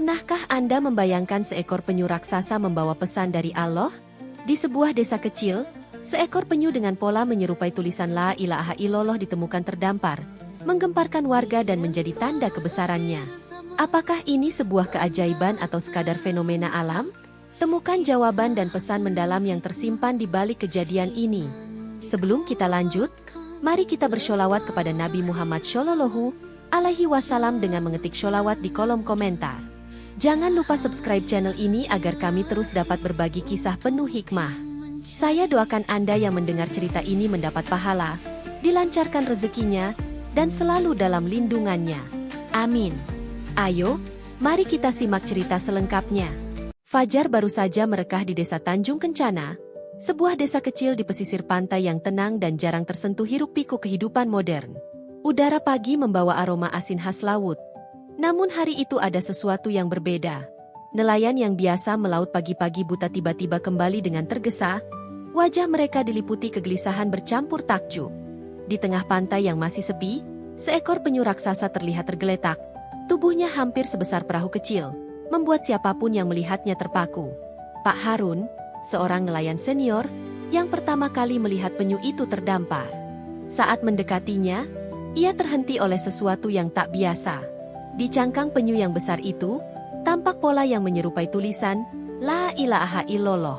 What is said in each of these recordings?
Pernahkah Anda membayangkan seekor penyu raksasa membawa pesan dari Allah? Di sebuah desa kecil, seekor penyu dengan pola menyerupai tulisan La ilaha illallah ditemukan terdampar, menggemparkan warga dan menjadi tanda kebesarannya. Apakah ini sebuah keajaiban atau sekadar fenomena alam? Temukan jawaban dan pesan mendalam yang tersimpan di balik kejadian ini. Sebelum kita lanjut, mari kita bersholawat kepada Nabi Muhammad Shallallahu Alaihi Wasallam dengan mengetik sholawat di kolom komentar. Jangan lupa subscribe channel ini agar kami terus dapat berbagi kisah penuh hikmah. Saya doakan Anda yang mendengar cerita ini mendapat pahala, dilancarkan rezekinya, dan selalu dalam lindungannya. Amin. Ayo, mari kita simak cerita selengkapnya. Fajar baru saja merekah di desa Tanjung Kencana, sebuah desa kecil di pesisir pantai yang tenang dan jarang tersentuh hiruk-pikuk kehidupan modern. Udara pagi membawa aroma asin khas laut. Namun hari itu ada sesuatu yang berbeda. Nelayan yang biasa melaut pagi-pagi buta tiba-tiba kembali dengan tergesa, wajah mereka diliputi kegelisahan bercampur takjub. Di tengah pantai yang masih sepi, seekor penyu raksasa terlihat tergeletak. Tubuhnya hampir sebesar perahu kecil, membuat siapapun yang melihatnya terpaku. Pak Harun, seorang nelayan senior, yang pertama kali melihat penyu itu terdampar. Saat mendekatinya, ia terhenti oleh sesuatu yang tak biasa. Di cangkang penyu yang besar itu, tampak pola yang menyerupai tulisan, La ilaha illallah.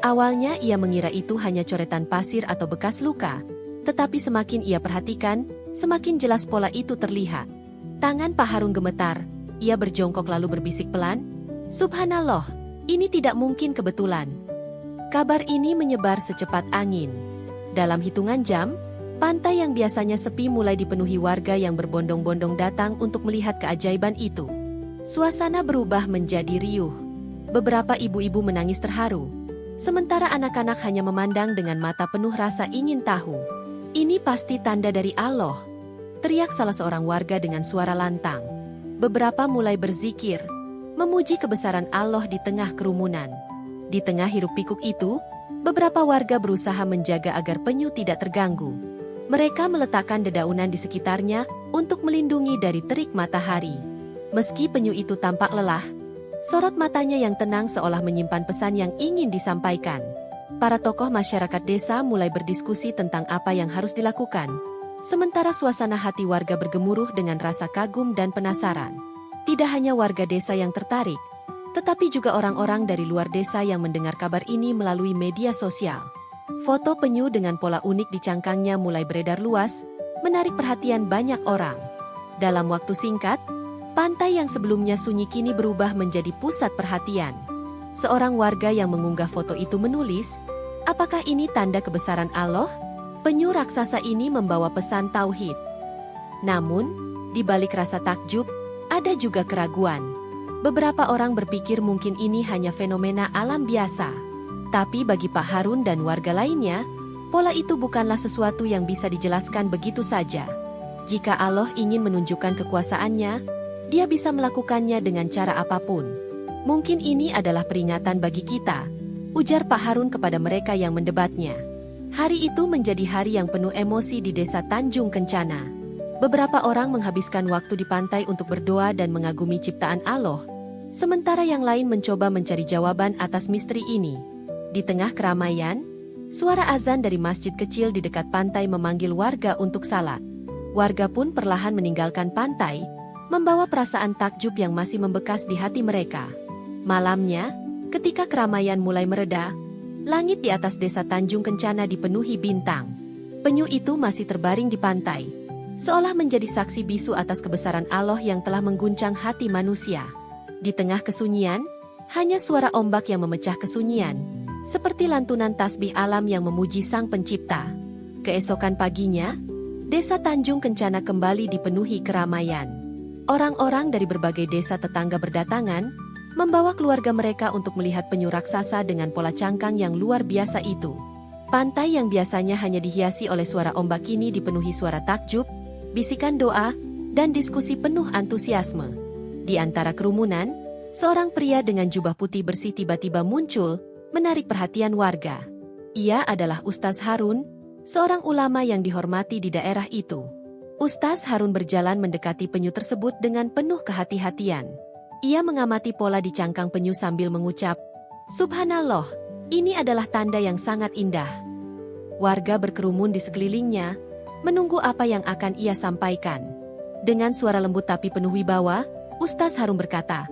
Awalnya ia mengira itu hanya coretan pasir atau bekas luka, tetapi semakin ia perhatikan, semakin jelas pola itu terlihat. Tangan Pak Harun gemetar, ia berjongkok lalu berbisik pelan, Subhanallah, ini tidak mungkin kebetulan. Kabar ini menyebar secepat angin. Dalam hitungan jam, pantai yang biasanya sepi mulai dipenuhi warga yang berbondong-bondong datang untuk melihat keajaiban itu. Suasana berubah menjadi riuh. Beberapa ibu-ibu menangis terharu, sementara anak-anak hanya memandang dengan mata penuh rasa ingin tahu. Ini pasti tanda dari Allah, teriak salah seorang warga dengan suara lantang. Beberapa mulai berzikir, memuji kebesaran Allah di tengah kerumunan. Di tengah hiruk-pikuk itu, beberapa warga berusaha menjaga agar penyu tidak terganggu. Mereka meletakkan dedaunan di sekitarnya untuk melindungi dari terik matahari. Meski penyu itu tampak lelah, sorot matanya yang tenang seolah menyimpan pesan yang ingin disampaikan. Para tokoh masyarakat desa mulai berdiskusi tentang apa yang harus dilakukan, sementara suasana hati warga bergemuruh dengan rasa kagum dan penasaran. Tidak hanya warga desa yang tertarik, tetapi juga orang-orang dari luar desa yang mendengar kabar ini melalui media sosial. Foto penyu dengan pola unik di cangkangnya mulai beredar luas, menarik perhatian banyak orang. Dalam waktu singkat, pantai yang sebelumnya sunyi kini berubah menjadi pusat perhatian. Seorang warga yang mengunggah foto itu menulis, apakah ini tanda kebesaran Allah? Penyu raksasa ini membawa pesan tauhid. Namun, di balik rasa takjub, ada juga keraguan. Beberapa orang berpikir mungkin ini hanya fenomena alam biasa. Tapi bagi Pak Harun dan warga lainnya, pola itu bukanlah sesuatu yang bisa dijelaskan begitu saja. Jika Allah ingin menunjukkan kekuasaannya, Dia bisa melakukannya dengan cara apapun. Mungkin ini adalah peringatan bagi kita, ujar Pak Harun kepada mereka yang mendebatnya. Hari itu menjadi hari yang penuh emosi di desa Tanjung Kencana. Beberapa orang menghabiskan waktu di pantai untuk berdoa dan mengagumi ciptaan Allah, sementara yang lain mencoba mencari jawaban atas misteri ini. Di tengah keramaian, suara azan dari masjid kecil di dekat pantai memanggil warga untuk salat. Warga pun perlahan meninggalkan pantai, membawa perasaan takjub yang masih membekas di hati mereka. Malamnya, ketika keramaian mulai mereda, langit di atas desa Tanjung Kencana dipenuhi bintang. Penyu itu masih terbaring di pantai, seolah menjadi saksi bisu atas kebesaran Allah yang telah mengguncang hati manusia. Di tengah kesunyian, hanya suara ombak yang memecah kesunyian, seperti lantunan tasbih alam yang memuji Sang Pencipta. Keesokan paginya, desa Tanjung Kencana kembali dipenuhi keramaian. Orang-orang dari berbagai desa tetangga berdatangan, membawa keluarga mereka untuk melihat penyu raksasa dengan pola cangkang yang luar biasa itu. Pantai yang biasanya hanya dihiasi oleh suara ombak kini dipenuhi suara takjub, bisikan doa, dan diskusi penuh antusiasme. Di antara kerumunan, seorang pria dengan jubah putih bersih tiba-tiba muncul, menarik perhatian warga. Ia adalah Ustaz Harun, seorang ulama yang dihormati di daerah itu. Ustaz Harun berjalan mendekati penyu tersebut dengan penuh kehati-hatian. Ia mengamati pola di cangkang penyu sambil mengucap, "Subhanallah, ini adalah tanda yang sangat indah." Warga berkerumun di sekelilingnya, menunggu apa yang akan ia sampaikan. Dengan suara lembut tapi penuh wibawa, Ustaz Harun berkata,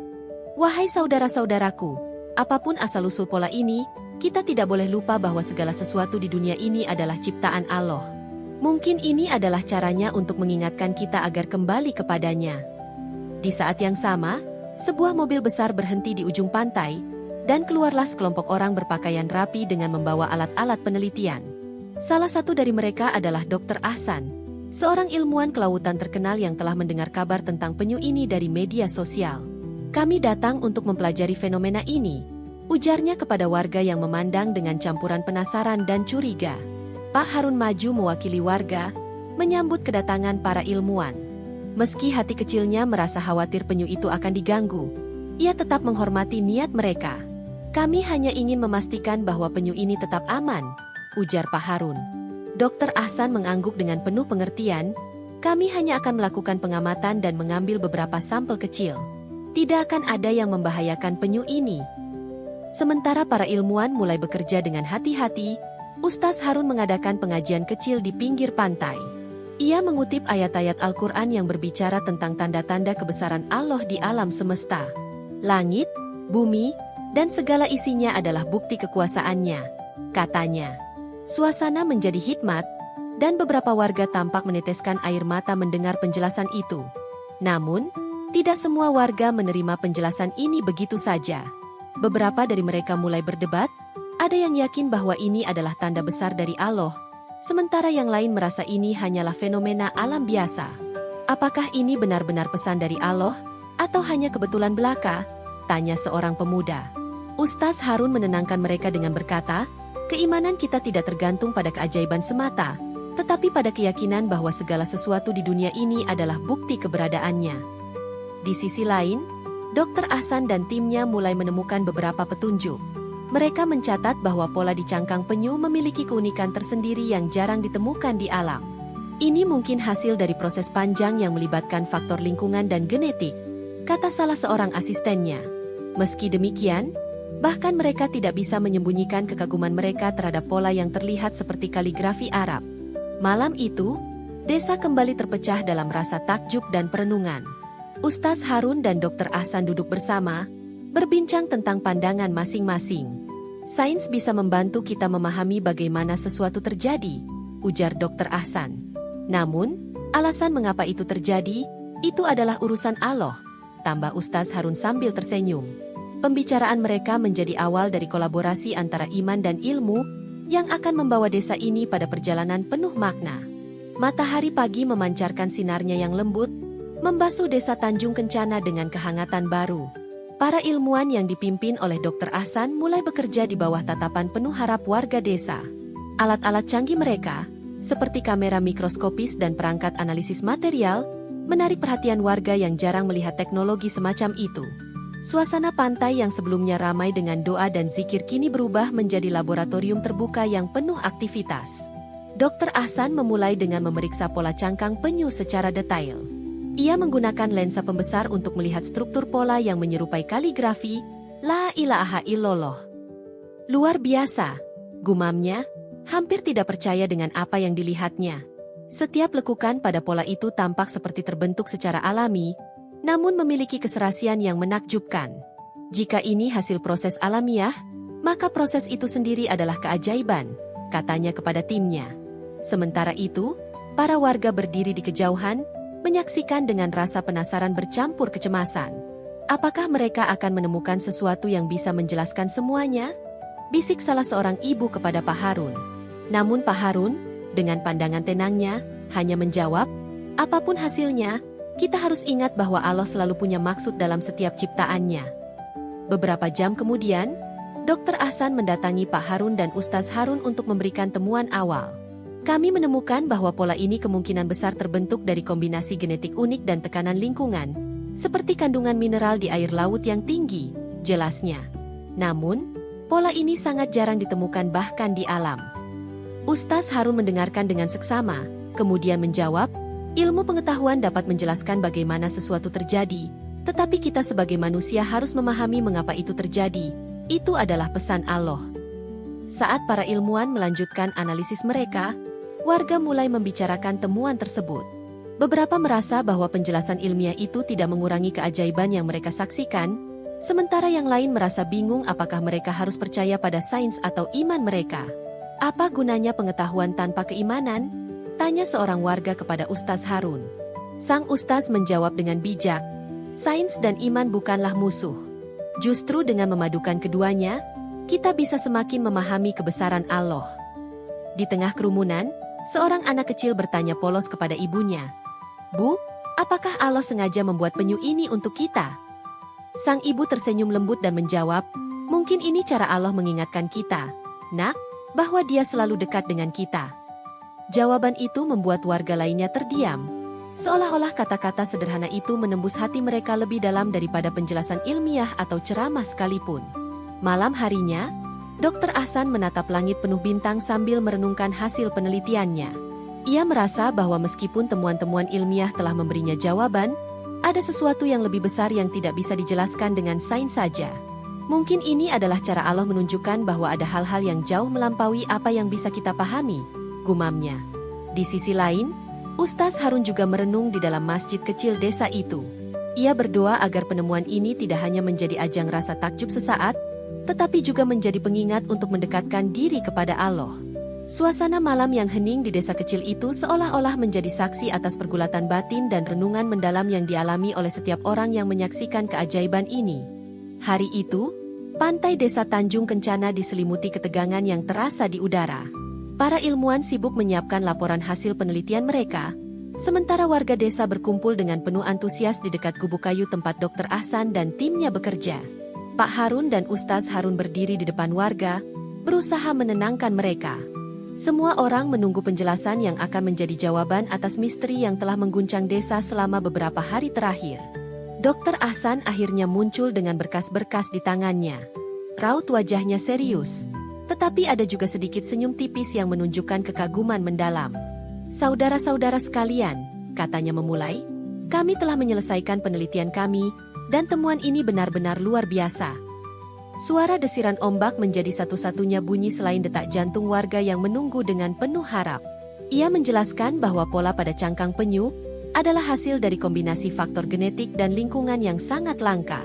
"Wahai saudara-saudaraku, apapun asal-usul pola ini, kita tidak boleh lupa bahwa segala sesuatu di dunia ini adalah ciptaan Allah. Mungkin ini adalah caranya untuk mengingatkan kita agar kembali kepadanya." Di saat yang sama, sebuah mobil besar berhenti di ujung pantai, dan keluarlah sekelompok orang berpakaian rapi dengan membawa alat-alat penelitian. Salah satu dari mereka adalah Dr. Ahsan, seorang ilmuwan kelautan terkenal yang telah mendengar kabar tentang penyu ini dari media sosial. "Kami datang untuk mempelajari fenomena ini," ujarnya kepada warga yang memandang dengan campuran penasaran dan curiga. Pak Harun maju mewakili warga, menyambut kedatangan para ilmuwan. Meski hati kecilnya merasa khawatir penyu itu akan diganggu, ia tetap menghormati niat mereka. "Kami hanya ingin memastikan bahwa penyu ini tetap aman," ujar Pak Harun. Dr. Ahsan mengangguk dengan penuh pengertian, "Kami hanya akan melakukan pengamatan dan mengambil beberapa sampel kecil. Tidak akan ada yang membahayakan penyu ini." Sementara para ilmuwan mulai bekerja dengan hati-hati, Ustaz Harun mengadakan pengajian kecil di pinggir pantai. Ia mengutip ayat-ayat Al-Quran yang berbicara tentang tanda-tanda kebesaran Allah di alam semesta. "Langit, bumi, dan segala isinya adalah bukti kekuasaannya," katanya. Suasana menjadi hikmat, dan beberapa warga tampak meneteskan air mata mendengar penjelasan itu. Namun, tidak semua warga menerima penjelasan ini begitu saja. Beberapa dari mereka mulai berdebat, ada yang yakin bahwa ini adalah tanda besar dari Allah, sementara yang lain merasa ini hanyalah fenomena alam biasa. "Apakah ini benar-benar pesan dari Allah, atau hanya kebetulan belaka?" tanya seorang pemuda. Ustaz Harun menenangkan mereka dengan berkata, "Keimanan kita tidak tergantung pada keajaiban semata, tetapi pada keyakinan bahwa segala sesuatu di dunia ini adalah bukti keberadaannya." Di sisi lain, Dr. Ahsan dan timnya mulai menemukan beberapa petunjuk. Mereka mencatat bahwa pola di cangkang penyu memiliki keunikan tersendiri yang jarang ditemukan di alam. Ini mungkin hasil dari proses panjang yang melibatkan faktor lingkungan dan genetik, kata salah seorang asistennya. Meski demikian, bahkan mereka tidak bisa menyembunyikan kekaguman mereka terhadap pola yang terlihat seperti kaligrafi Arab. Malam itu, desa kembali terpecah dalam rasa takjub dan perenungan. Ustaz Harun dan Dr. Ahsan duduk bersama, berbincang tentang pandangan masing-masing. "Sains bisa membantu kita memahami bagaimana sesuatu terjadi," ujar Dr. Ahsan. "Namun, alasan mengapa itu terjadi, itu adalah urusan Allah," tambah Ustaz Harun sambil tersenyum. Pembicaraan mereka menjadi awal dari kolaborasi antara iman dan ilmu, yang akan membawa desa ini pada perjalanan penuh makna. Matahari pagi memancarkan sinarnya yang lembut, membasuh desa Tanjung Kencana dengan kehangatan baru. Para ilmuwan yang dipimpin oleh Dr. Ahsan mulai bekerja di bawah tatapan penuh harap warga desa. Alat-alat canggih mereka, seperti kamera mikroskopis dan perangkat analisis material, menarik perhatian warga yang jarang melihat teknologi semacam itu. Suasana pantai yang sebelumnya ramai dengan doa dan zikir kini berubah menjadi laboratorium terbuka yang penuh aktivitas. Dr. Ahsan memulai dengan memeriksa pola cangkang penyu secara detail. Ia menggunakan lensa pembesar untuk melihat struktur pola yang menyerupai kaligrafi, "La ilaha illallah." "Luar biasa," gumamnya, hampir tidak percaya dengan apa yang dilihatnya. Setiap lekukan pada pola itu tampak seperti terbentuk secara alami, namun memiliki keserasian yang menakjubkan. "Jika ini hasil proses alamiah, maka proses itu sendiri adalah keajaiban," katanya kepada timnya. Sementara itu, para warga berdiri di kejauhan, menyaksikan dengan rasa penasaran bercampur kecemasan. Apakah mereka akan menemukan sesuatu yang bisa menjelaskan semuanya? Bisik salah seorang ibu kepada Pak Harun. Namun Pak Harun, dengan pandangan tenangnya, hanya menjawab, "Apapun hasilnya, kita harus ingat bahwa Allah selalu punya maksud dalam setiap ciptaannya." Beberapa jam kemudian, Dr. Ahsan mendatangi Pak Harun dan Ustaz Harun untuk memberikan temuan awal. "Kami menemukan bahwa pola ini kemungkinan besar terbentuk dari kombinasi genetik unik dan tekanan lingkungan, seperti kandungan mineral di air laut yang tinggi," jelasnya. "Namun, pola ini sangat jarang ditemukan bahkan di alam." Ustaz Harun mendengarkan dengan seksama, kemudian menjawab, "Ilmu pengetahuan dapat menjelaskan bagaimana sesuatu terjadi, Tetapi kita sebagai manusia harus memahami mengapa itu terjadi. Itu adalah pesan Allah. Saat para ilmuwan melanjutkan analisis mereka, warga mulai membicarakan temuan tersebut. Beberapa merasa bahwa penjelasan ilmiah itu tidak mengurangi keajaiban yang mereka saksikan, sementara yang lain merasa bingung apakah mereka harus percaya pada sains atau iman mereka. Apa gunanya pengetahuan tanpa keimanan? Tanya seorang warga kepada Ustaz Harun. Sang Ustaz menjawab dengan bijak, sains dan iman bukanlah musuh. Justru dengan memadukan keduanya, kita bisa semakin memahami kebesaran Allah. Di tengah kerumunan, seorang anak kecil bertanya polos kepada ibunya, "Bu, apakah Allah sengaja membuat penyu ini untuk kita?" Sang ibu tersenyum lembut dan menjawab, "Mungkin ini cara Allah mengingatkan kita, Nak, bahwa Dia selalu dekat dengan kita." Jawaban itu membuat warga lainnya terdiam. Seolah-olah kata-kata sederhana itu menembus hati mereka lebih dalam daripada penjelasan ilmiah atau ceramah sekalipun. Malam harinya, Dr. Ahsan menatap langit penuh bintang sambil merenungkan hasil penelitiannya. Ia merasa bahwa meskipun temuan-temuan ilmiah telah memberinya jawaban, ada sesuatu yang lebih besar yang tidak bisa dijelaskan dengan sains saja. Mungkin ini adalah cara Allah menunjukkan bahwa ada hal-hal yang jauh melampaui apa yang bisa kita pahami, gumamnya. Di sisi lain, Ustaz Harun juga merenung di dalam masjid kecil desa itu. Ia berdoa agar penemuan ini tidak hanya menjadi ajang rasa takjub sesaat, tetapi juga menjadi pengingat untuk mendekatkan diri kepada Allah. Suasana malam yang hening di desa kecil itu seolah-olah menjadi saksi atas pergulatan batin dan renungan mendalam yang dialami oleh setiap orang yang menyaksikan keajaiban ini. Hari itu, pantai desa Tanjung Kencana diselimuti ketegangan yang terasa di udara. Para ilmuwan sibuk menyiapkan laporan hasil penelitian mereka, sementara warga desa berkumpul dengan penuh antusias di dekat gubuk kayu tempat Dr. Ahsan dan timnya bekerja. Pak Harun dan Ustaz Harun berdiri di depan warga, berusaha menenangkan mereka. Semua orang menunggu penjelasan yang akan menjadi jawaban atas misteri yang telah mengguncang desa selama beberapa hari terakhir. Dr. Ahsan akhirnya muncul dengan berkas-berkas di tangannya. Raut wajahnya serius, tetapi ada juga sedikit senyum tipis yang menunjukkan kekaguman mendalam. "Saudara-saudara sekalian," katanya memulai, "kami telah menyelesaikan penelitian kami, dan temuan ini benar-benar luar biasa." Suara desiran ombak menjadi satu-satunya bunyi selain detak jantung warga yang menunggu dengan penuh harap. Ia menjelaskan bahwa pola pada cangkang penyu adalah hasil dari kombinasi faktor genetik dan lingkungan yang sangat langka.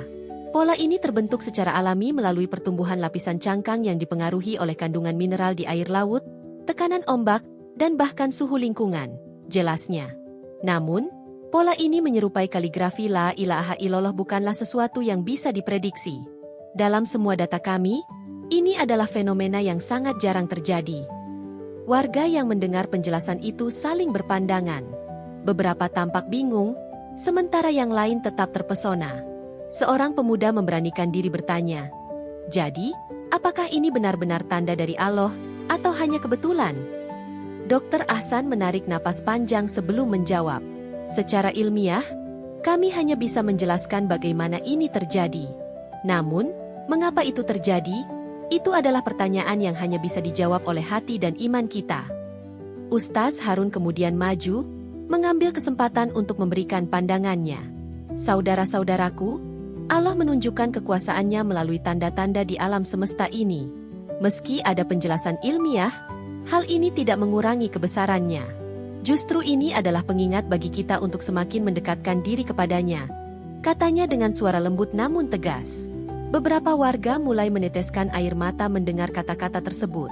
Pola ini terbentuk secara alami melalui pertumbuhan lapisan cangkang yang dipengaruhi oleh kandungan mineral di air laut, tekanan ombak, dan bahkan suhu lingkungan, jelasnya. Namun, pola ini menyerupai kaligrafi La ilaha illallah bukanlah sesuatu yang bisa diprediksi. Dalam semua data kami, ini adalah fenomena yang sangat jarang terjadi. Warga yang mendengar penjelasan itu saling berpandangan. Beberapa tampak bingung, sementara yang lain tetap terpesona. Seorang pemuda memberanikan diri bertanya, "Jadi, apakah ini benar-benar tanda dari Allah, atau hanya kebetulan?" Dr. Ahsan menarik napas panjang sebelum menjawab. "Secara ilmiah, kami hanya bisa menjelaskan bagaimana ini terjadi. Namun, mengapa itu terjadi? Itu adalah pertanyaan yang hanya bisa dijawab oleh hati dan iman kita." Ustaz Harun kemudian maju, mengambil kesempatan untuk memberikan pandangannya. "Saudara-saudaraku, Allah menunjukkan kekuasaannya melalui tanda-tanda di alam semesta ini. Meski ada penjelasan ilmiah, hal ini tidak mengurangi kebesarannya. Justru ini adalah pengingat bagi kita untuk semakin mendekatkan diri kepadanya," katanya dengan suara lembut namun tegas. Beberapa warga mulai meneteskan air mata mendengar kata-kata tersebut.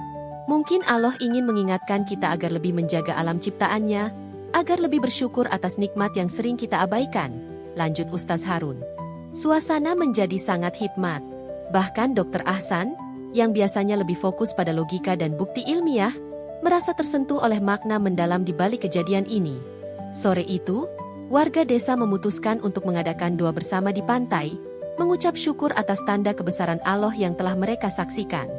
Mungkin Allah ingin mengingatkan kita agar lebih menjaga alam ciptaannya, agar lebih bersyukur atas nikmat yang sering kita abaikan, lanjut Ustaz Harun. Suasana menjadi sangat hikmat. Bahkan Dr. Ahsan, yang biasanya lebih fokus pada logika dan bukti ilmiah, merasa tersentuh oleh makna mendalam di balik kejadian ini. Sore itu, warga desa memutuskan untuk mengadakan doa bersama di pantai, mengucap syukur atas tanda kebesaran Allah yang telah mereka saksikan.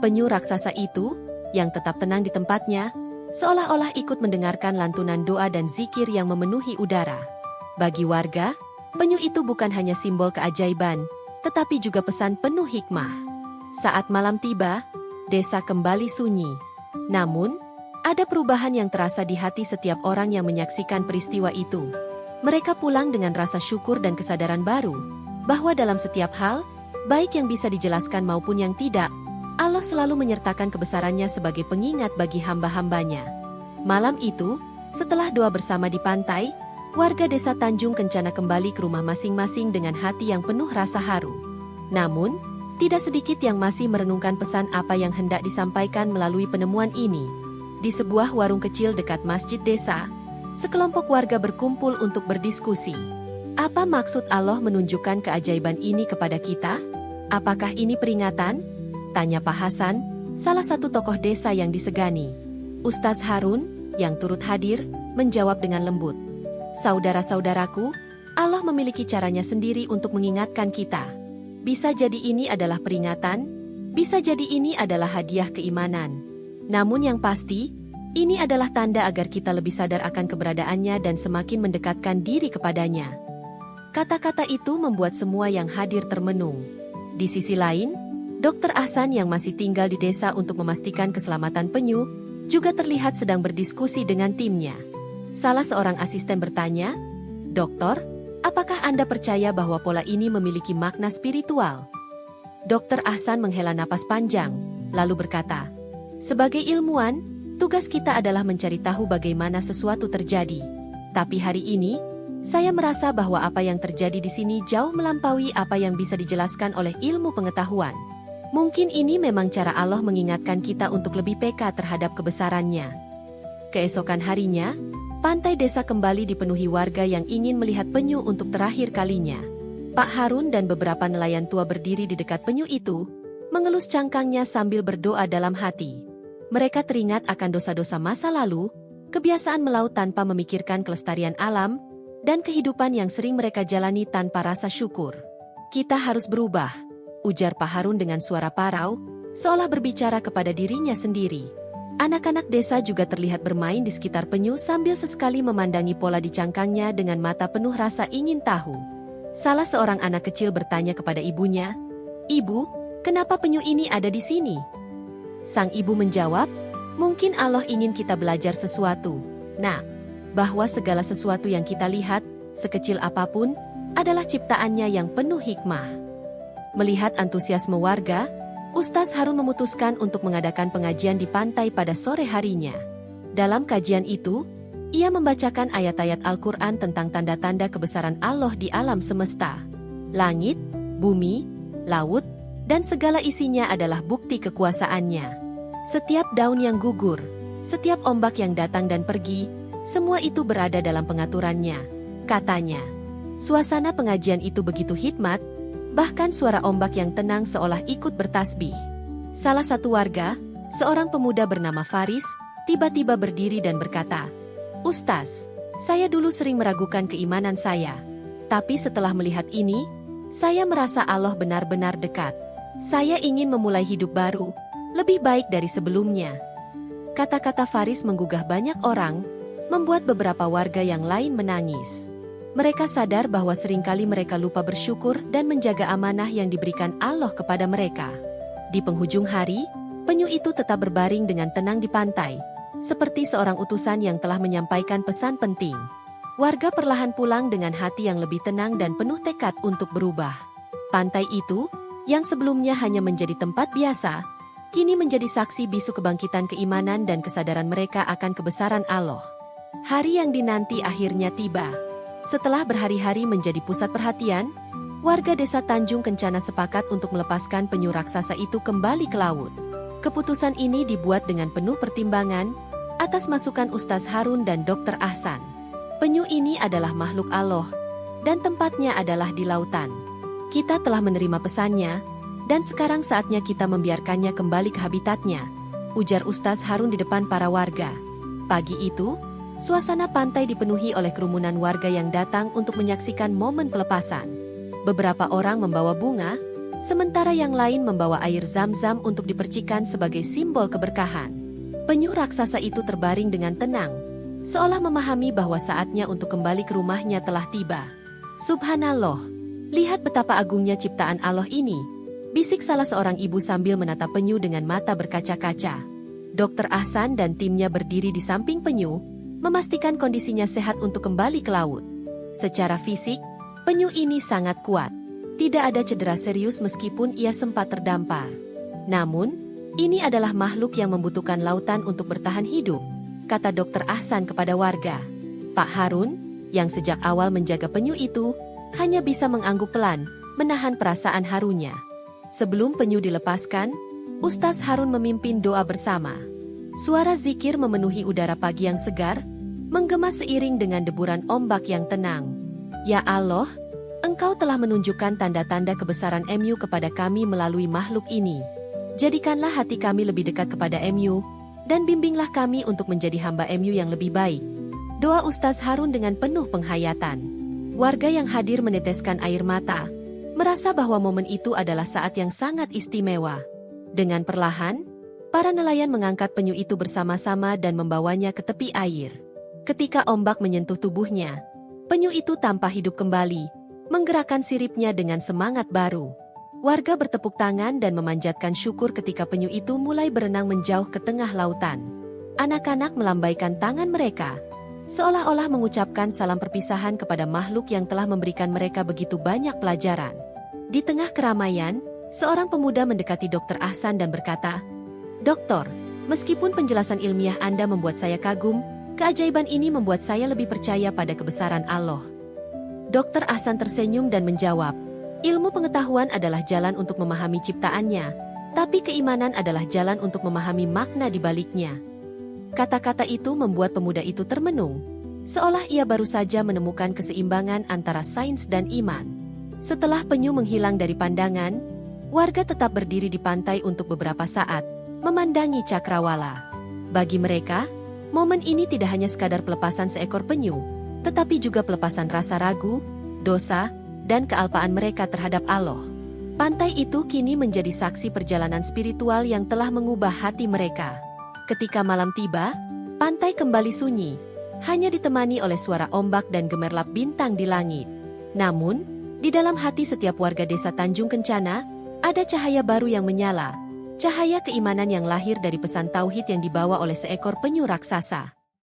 Penyu raksasa itu, yang tetap tenang di tempatnya, seolah-olah ikut mendengarkan lantunan doa dan zikir yang memenuhi udara. Bagi warga, penyu itu bukan hanya simbol keajaiban, tetapi juga pesan penuh hikmah. Saat malam tiba, desa kembali sunyi. Namun, ada perubahan yang terasa di hati setiap orang yang menyaksikan peristiwa itu. Mereka pulang dengan rasa syukur dan kesadaran baru, bahwa dalam setiap hal, baik yang bisa dijelaskan maupun yang tidak, Allah selalu menyertakan kebesarannya sebagai pengingat bagi hamba-hambanya. Malam itu, setelah doa bersama di pantai, warga desa Tanjung Kencana kembali ke rumah masing-masing dengan hati yang penuh rasa haru. Namun, tidak sedikit yang masih merenungkan pesan apa yang hendak disampaikan melalui penemuan ini. Di sebuah warung kecil dekat masjid desa, sekelompok warga berkumpul untuk berdiskusi. Apa maksud Allah menunjukkan keajaiban ini kepada kita? Apakah ini peringatan? Tanya Pak Hasan, salah satu tokoh desa yang disegani. Ustaz Harun, yang turut hadir, menjawab dengan lembut. Saudara-saudaraku, Allah memiliki caranya sendiri untuk mengingatkan kita. Bisa jadi ini adalah peringatan, bisa jadi ini adalah hadiah keimanan. Namun yang pasti, ini adalah tanda agar kita lebih sadar akan keberadaannya dan semakin mendekatkan diri kepadanya. Kata-kata itu membuat semua yang hadir termenung. Di sisi lain, Dr. Ahsan yang masih tinggal di desa untuk memastikan keselamatan penyu, juga terlihat sedang berdiskusi dengan timnya. Salah seorang asisten bertanya, "Dokter, apakah Anda percaya bahwa pola ini memiliki makna spiritual?" Dr. Ahsan menghela napas panjang, lalu berkata, "Sebagai ilmuwan, tugas kita adalah mencari tahu bagaimana sesuatu terjadi. Tapi hari ini, saya merasa bahwa apa yang terjadi di sini jauh melampaui apa yang bisa dijelaskan oleh ilmu pengetahuan. Mungkin ini memang cara Allah mengingatkan kita untuk lebih peka terhadap kebesarannya." Keesokan harinya, pantai desa kembali dipenuhi warga yang ingin melihat penyu untuk terakhir kalinya. Pak Harun dan beberapa nelayan tua berdiri di dekat penyu itu, mengelus cangkangnya sambil berdoa dalam hati. Mereka teringat akan dosa-dosa masa lalu, kebiasaan melaut tanpa memikirkan kelestarian alam, dan kehidupan yang sering mereka jalani tanpa rasa syukur. "Kita harus berubah," ujar Pak Harun dengan suara parau, seolah berbicara kepada dirinya sendiri. Anak-anak desa juga terlihat bermain di sekitar penyu sambil sesekali memandangi pola di cangkangnya dengan mata penuh rasa ingin tahu. Salah seorang anak kecil bertanya kepada ibunya, "Ibu, kenapa penyu ini ada di sini?" Sang ibu menjawab, "Mungkin Allah ingin kita belajar sesuatu, Nak, bahwa segala sesuatu yang kita lihat, sekecil apapun, adalah ciptaannya yang penuh hikmah." Melihat antusiasme warga, Ustaz Harun memutuskan untuk mengadakan pengajian di pantai pada sore harinya. Dalam kajian itu, ia membacakan ayat-ayat Al-Quran tentang tanda-tanda kebesaran Allah di alam semesta. Langit, bumi, laut, dan segala isinya adalah bukti kekuasaannya. Setiap daun yang gugur, setiap ombak yang datang dan pergi, semua itu berada dalam pengaturannya, katanya. Suasana pengajian itu begitu hikmat, bahkan suara ombak yang tenang seolah ikut bertasbih. Salah satu warga, seorang pemuda bernama Faris, tiba-tiba berdiri dan berkata, "Ustaz, saya dulu sering meragukan keimanan saya. Tapi setelah melihat ini, saya merasa Allah benar-benar dekat. Saya ingin memulai hidup baru, lebih baik dari sebelumnya." Kata-kata Faris menggugah banyak orang, membuat beberapa warga yang lain menangis. Mereka sadar bahwa seringkali mereka lupa bersyukur dan menjaga amanah yang diberikan Allah kepada mereka. Di penghujung hari, penyu itu tetap berbaring dengan tenang di pantai, seperti seorang utusan yang telah menyampaikan pesan penting. Warga perlahan pulang dengan hati yang lebih tenang dan penuh tekad untuk berubah. Pantai itu, yang sebelumnya hanya menjadi tempat biasa, kini menjadi saksi bisu kebangkitan keimanan dan kesadaran mereka akan kebesaran Allah. Hari yang dinanti akhirnya tiba. Setelah berhari-hari menjadi pusat perhatian, warga desa Tanjung Kencana sepakat untuk melepaskan penyu raksasa itu kembali ke laut. Keputusan ini dibuat dengan penuh pertimbangan, atas masukan Ustaz Harun dan Dr. Ahsan. Penyu ini adalah makhluk Allah, dan tempatnya adalah di lautan. Kita telah menerima pesannya, dan sekarang saatnya kita membiarkannya kembali ke habitatnya, ujar Ustaz Harun di depan para warga. Pagi itu, suasana pantai dipenuhi oleh kerumunan warga yang datang untuk menyaksikan momen pelepasan. Beberapa orang membawa bunga, sementara yang lain membawa air zam-zam untuk dipercikan sebagai simbol keberkahan. Penyu raksasa itu terbaring dengan tenang, seolah memahami bahwa saatnya untuk kembali ke rumahnya telah tiba. "Subhanallah, lihat betapa agungnya ciptaan Allah ini," bisik salah seorang ibu sambil menatap penyu dengan mata berkaca-kaca. Dr. Ahsan dan timnya berdiri di samping penyu, memastikan kondisinya sehat untuk kembali ke laut. Secara fisik, penyu ini sangat kuat. Tidak ada cedera serius meskipun ia sempat terdampar. Namun, ini adalah makhluk yang membutuhkan lautan untuk bertahan hidup, kata Dr. Ahsan kepada warga. Pak Harun, yang sejak awal menjaga penyu itu, hanya bisa mengangguk pelan, menahan perasaan harunya. Sebelum penyu dilepaskan, Ustaz Harun memimpin doa bersama. Suara zikir memenuhi udara pagi yang segar, menggema seiring dengan deburan ombak yang tenang. Ya Allah, Engkau telah menunjukkan tanda-tanda kebesaran MU kepada kami melalui makhluk ini. Jadikanlah hati kami lebih dekat kepada MU, dan bimbinglah kami untuk menjadi hamba MU yang lebih baik. Doa Ustaz Harun dengan penuh penghayatan. Warga yang hadir meneteskan air mata, merasa bahwa momen itu adalah saat yang sangat istimewa. Dengan perlahan, para nelayan mengangkat penyu itu bersama-sama dan membawanya ke tepi air. Ketika ombak menyentuh tubuhnya, penyu itu tampak hidup kembali, menggerakkan siripnya dengan semangat baru. Warga bertepuk tangan dan memanjatkan syukur ketika penyu itu mulai berenang menjauh ke tengah lautan. Anak-anak melambaikan tangan mereka, seolah-olah mengucapkan salam perpisahan kepada makhluk yang telah memberikan mereka begitu banyak pelajaran. Di tengah keramaian, seorang pemuda mendekati Dr. Ahsan dan berkata, "Dokter, meskipun penjelasan ilmiah Anda membuat saya kagum, keajaiban ini membuat saya lebih percaya pada kebesaran Allah." Dr. Ahsan tersenyum dan menjawab, "Ilmu pengetahuan adalah jalan untuk memahami ciptaannya, tapi keimanan adalah jalan untuk memahami makna di baliknya." Kata-kata itu membuat pemuda itu termenung, seolah ia baru saja menemukan keseimbangan antara sains dan iman. Setelah penyu menghilang dari pandangan, warga tetap berdiri di pantai untuk beberapa saat, memandangi cakrawala. Bagi mereka, momen ini tidak hanya sekadar pelepasan seekor penyu, tetapi juga pelepasan rasa ragu, dosa, dan kealpaan mereka terhadap Allah. Pantai itu kini menjadi saksi perjalanan spiritual yang telah mengubah hati mereka. Ketika malam tiba, pantai kembali sunyi, hanya ditemani oleh suara ombak dan gemerlap bintang di langit. Namun, di dalam hati setiap warga desa Tanjung Kencana, ada cahaya baru yang menyala, cahaya keimanan yang lahir dari pesan tauhid yang dibawa oleh seekor penyu raksasa.